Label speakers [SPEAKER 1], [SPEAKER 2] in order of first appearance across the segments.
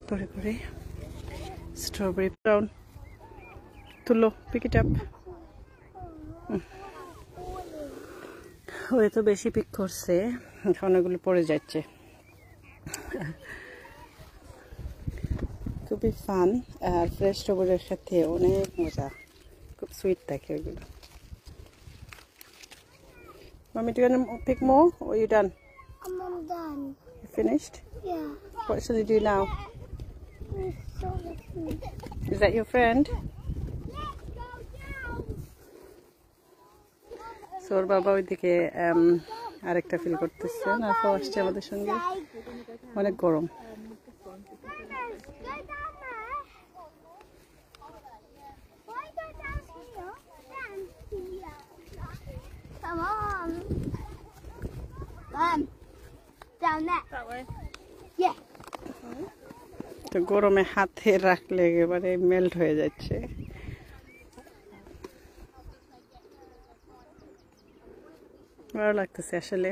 [SPEAKER 1] করে করে strawberry brown তুলো, পিক ইট আপ। ওই তো বেশি পিক করছে, এখন ওগুলো পড়ে যাচ্ছে। খুবই ফান, আর ফ্রেশ স্ট্রবেরির সাথে অনেক মজা, খুব সুইট থাকে ওইগুলো। Mommy, do you want to pick more or you done?
[SPEAKER 2] I'm done.
[SPEAKER 1] You finished?
[SPEAKER 2] Yeah.
[SPEAKER 1] What should you do now?
[SPEAKER 2] So
[SPEAKER 1] Is that your friend? So ওর বাবা ওইদিকে আরেকটা ফিল করতেছে, নাফাও আসছে আমাদের সঙ্গে। অনেক গরম।
[SPEAKER 2] Come on. Mom. Down there.
[SPEAKER 3] That way?
[SPEAKER 2] Yeah.
[SPEAKER 1] তো গরমে হাতে রাখলে একেবারে মেল্ট হয়ে যাচ্ছে। ভালো লাগতেছে আসলে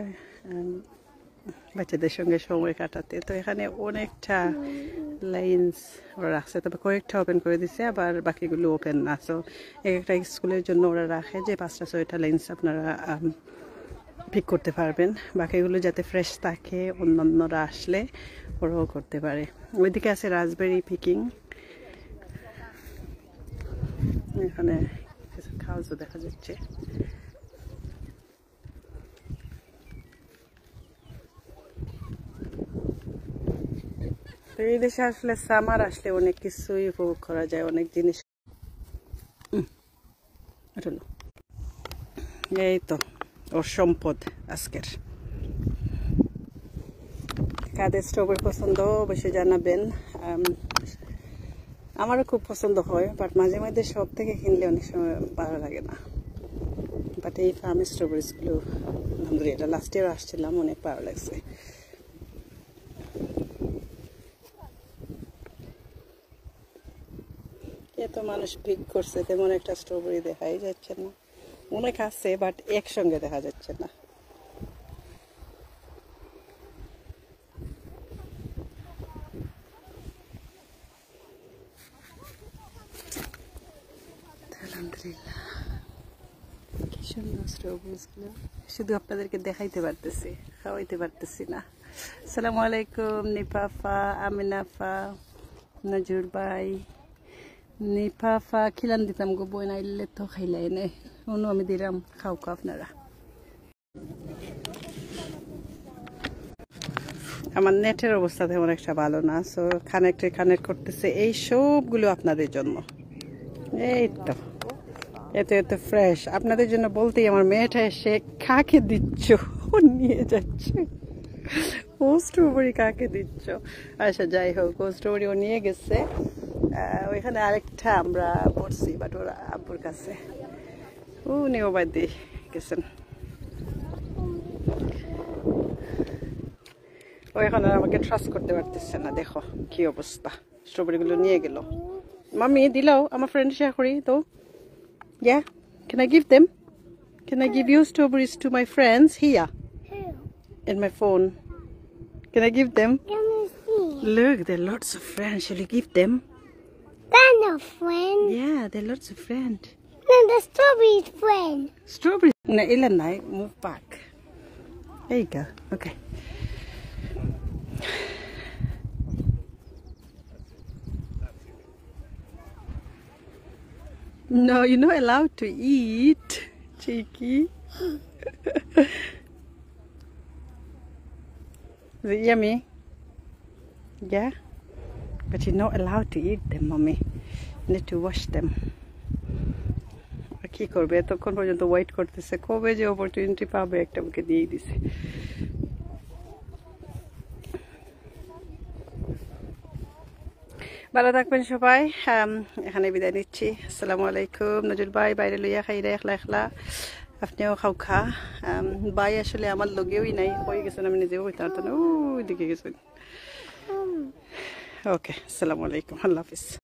[SPEAKER 1] বাচ্চাদের সঙ্গে সময় কাটাতে। তো এখানে অনেকটা লাইন্স ওরা রাখছে, তবে কয়েকটা ওপেন করে দিছে, আবার বাকিগুলো ওপেন না। সো একটা স্কুলের জন্য ওরা রাখে যে 5টা-6টা লাইন্স আপনারা পিক করতে পারবেন, বাকিগুলো যাতে ফ্রেশ থাকে, অন্যান্যরা আসলে ওরাও করতে পারে। ওইদিকে আছে রাসবেরি পিকিং, এখানে কিছু খাওয়াজও দেখা যাচ্ছে। তো এই দেশে আসলে সামার আসলে অনেক কিছুই উপভোগ করা যায়, অনেক জিনিস। এই তো ওর সম্পদ আজকের। কাদের স্ট্রবেরি পছন্দ অবশ্যই জানাবেন। আমারও খুব পছন্দ হয়, বাট মাঝে মাঝে সব থেকে কিনলে অনেক সময় ভালো লাগে না। বাট এই ফার্মের স্ট্রবেরিজগুলো আলহামদুলিল্লাহ, লাস্ট ইয়ার আসছিলাম, অনেক ভালো লাগছে। এত মানুষ পিক করছে, তেমন একটা স্ট্রবেরি দেখাই যাচ্ছে না। অনেক আছে বাট একসঙ্গে দেখা যাচ্ছে না। আলহামদুলিল্লাহ, কি সুন্দর স্ট্রবেরিজগুলো, শুধু আপনাদেরকে দেখাইতে পারতেছি, খাওয়াইতে পারতেছি না। আসসালামু আলাইকুম নিপাফা, আমিনাফা, নজর ভাই, নিপাফা খিলান দিতাম গো, বই নাইলে তো খাইলাই নে, অন্য আমি দিলাম, খাও খাও আপনারা। আমার নেটের অবস্থা তেমন একটা ভালো না, সো কানেক্ট করতেছে। এই সবগুলো আপনাদের জন্য। এই তো এত এত ফ্রেশ আপনাদের জন্য বলতেই আমার মেয়েটা এসে কাকে দিচ্ছ, ও নিয়ে যাচ্ছে। ও স্ট্রবেরি কাকে দিচ্ছ? আচ্ছা যাই হোক, ও স্ট্রবেরি ও নিয়ে গেছে। ওইখানে আরেকটা আমরা পড়ছি, বাট ওরা আব্বুর কাছে। ও নেওবাদ দিয়ে গেছেন। ও এখন আর আমাকে ট্রাস্ট করতে পারতেছে না, দেখো কি অবস্থা। স্ট্রবেরিগুলো নিয়ে গেল। মামি দিলাও আমার ফ্রেন্ড শেয়ার করি তো। Yeah, can I give them? Can I give you strawberries to my friends here in my phone? Can I give them?
[SPEAKER 2] Let me see.
[SPEAKER 1] Look, there are lots of friends. Shall you give them?
[SPEAKER 2] That's no friend.
[SPEAKER 1] Yeah, there are lots of friends.
[SPEAKER 2] No, the strawberry friend.
[SPEAKER 1] Strawberries. No, Ilanai, move back. There you go. Okay. No, you're not allowed to eat, cheeky. Is it yummy? Yeah? But you're not allowed to eat them, mommy. You need to wash them. কি করবে, এতক্ষণ পর্যন্ত wait করতেছে, কবে যে opportunity পাবে একটা ওকে দিয়ে দিছে। ভালো থাকবেন সবাই, এখানে বিদায় নিচ্ছি। আসসালামু আলাইকুম। নজর ভাই বাইরে লইয়া খাইরা একলা একলা, আপনিও খাও খা। ভাই আসলে আমার লগেওই নাই, হয়ে গেছেন, আমি নিজেও হইতে পারতাম না, ওই দিকে গেছেন। ওকে, আসসালামু আলাইকুম, আল্লাহ হাফিজ।